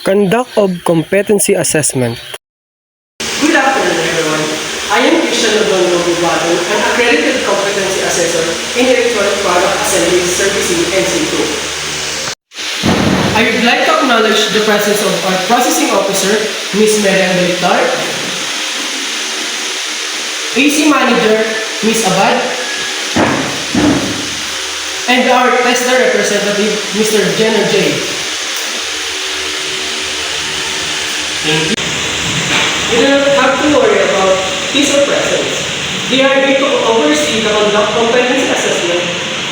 Conduct of competency assessment. Good afternoon, everyone. I am Christian Odongo Bubato, an accredited competency assessor in Electronic Product Assembly Servicing NC2. I would like to acknowledge the presence of our processing officer, Ms. Marian Delitar, AC Manager, Ms. Abad, and our tester representative, Mr. Jenner J. You do not have to worry about his or presence. They are going to oversee the conduct competency assessment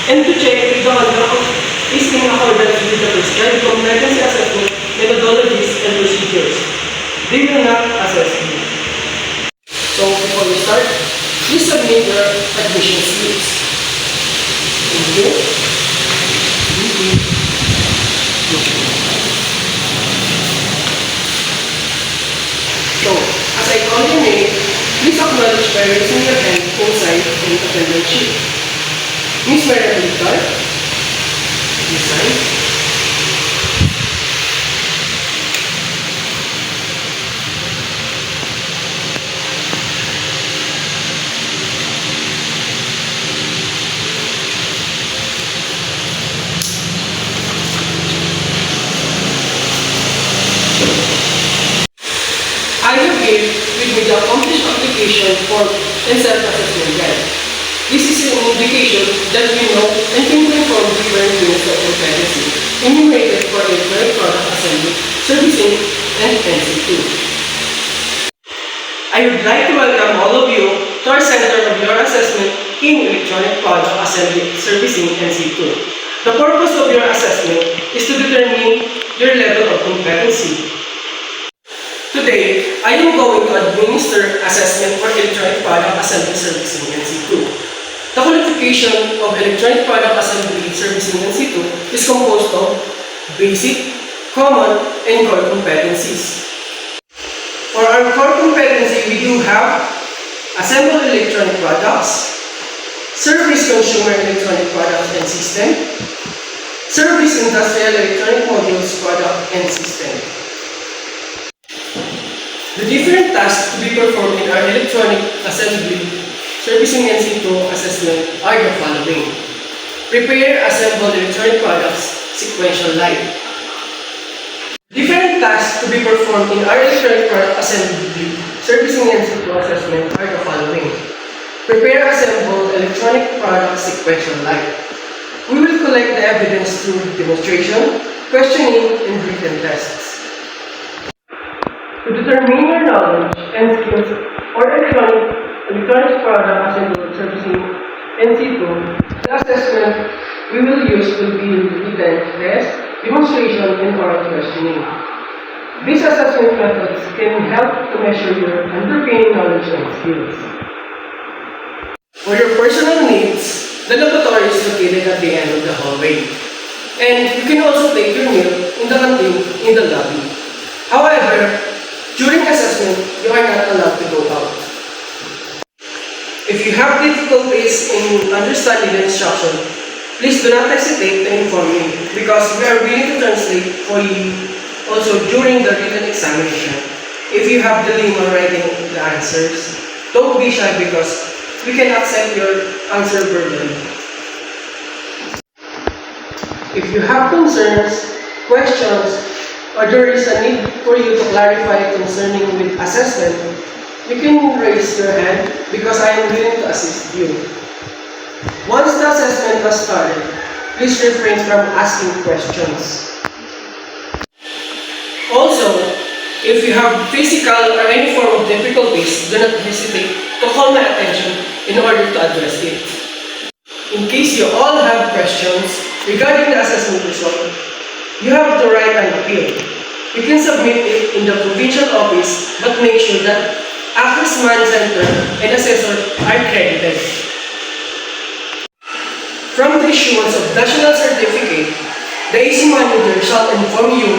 and to check if the conduct is in accordance with the prescribed competency assessment methodologies and procedures. They will not assess you. So before we start, please submit your admission slips. Thank you. Thank you. So, as I call your name, please acknowledge by raising your hand inside the attendance sheet. Ms. Marian Delitar, please sign. I have here with me the accomplished application form and self-assessment guide. This is an indication that we know and can perform different units of competency enumerated for electronic product assembly, servicing, and NC2. I would like to welcome all of you to our Center of Your Assessment in Electronic Product Assembly, Servicing, NC2. The purpose of your assessment is to determine your level of competency. Today, I am going to administer assessment for electronic product assembly servicing NC2. The qualification of electronic product assembly servicing NC2 is composed of basic, common, and core competencies. For our core competency, we do have assemble electronic products, service consumer electronic products and system, service industrial electronic modules product and system. The different tasks to be performed in our electronic assembly servicing NC2 assessment are the following. Prepare, assemble electronic products, sequential line. Different tasks to be performed in our electronic product assembly servicing NC2 assessment are the following. Prepare, assemble electronic product sequential line. We will collect the evidence through demonstration, questioning, and written tests. To determine your knowledge and skills for electronic product assembly servicing NC2, the assessment we will use will be written test, demonstration, and oral questioning. These assessment methods can help to measure your underpinning knowledge and skills. For your personal needs, the laboratory is located at the end of the hallway. And you can also take your meal in the canteen in the lobby. However, during assessment, you are not allowed to go out. If you have difficulties in understanding the instruction, please do not hesitate to inform me because we are willing to translate for you also during the written examination. If you have dilemma writing the answers, don't be shy because we can accept your answer verbally. If you have concerns, questions, or there is a need for you to clarify concerning with assessment, you can raise your hand because I am willing to assist you. Once the assessment has started, please refrain from asking questions. Also, if you have physical or any form of difficulties, do not hesitate to call my attention in order to address it. In case you all have questions regarding the assessment result, you have to write an appeal. You can submit it in the provincial office, but make sure that Access Man Center and assessor are credited. From the issuance of national certificate, the AC manager shall inform you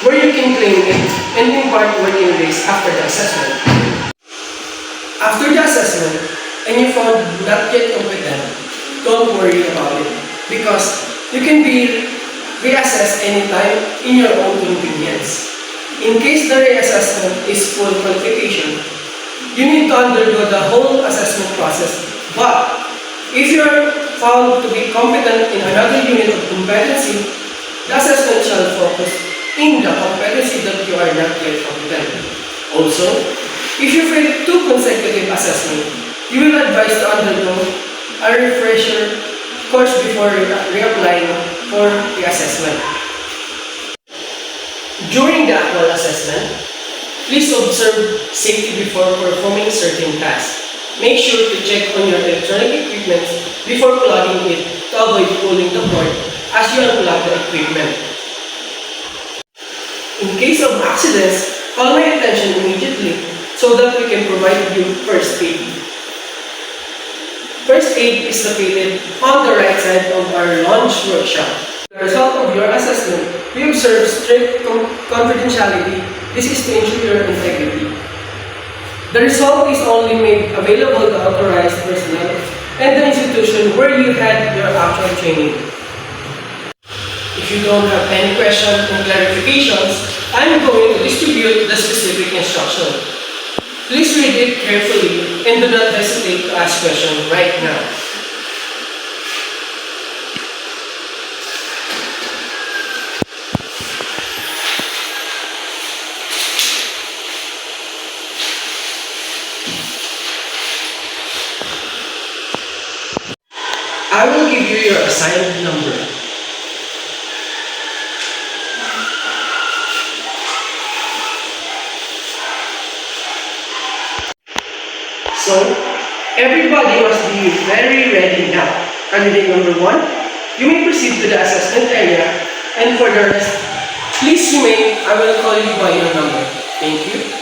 where you can claim it and impart working days after the assessment. After the assessment, and you found not yet competent, don't worry about it because you can be reassess anytime in your own convenience. In case the reassessment is full qualification, you need to undergo the whole assessment process. But if you are found to be competent in another unit of competency, the assessment shall focus in the competency that you are not yet competent. Also, if you fail 2 consecutive assessments, you will advise to undergo a refresher course before reapplying for the assessment. During the actual assessment, please observe safety before performing certain tasks. Make sure to check on your electronic equipment before plugging it to avoid pulling the cord as you unplug the equipment. In case of accidents, call my attention immediately so that we can provide you first aid. First aid is located on the right side of our launch workshop. The result of your assessment, we observe strict confidentiality. This is to ensure your integrity. The result is only made available to authorized personnel and the institution where you had your actual training. If you don't have any questions and clarifications, I'm going to distribute the specific instruction. Please read it carefully and do not hesitate to ask questions right now. I will give you your assigned number. So, everybody must be very ready now. Candidate number 1, you may proceed to the assessment area, and for the rest, please remain. I will call you by your number. Thank you.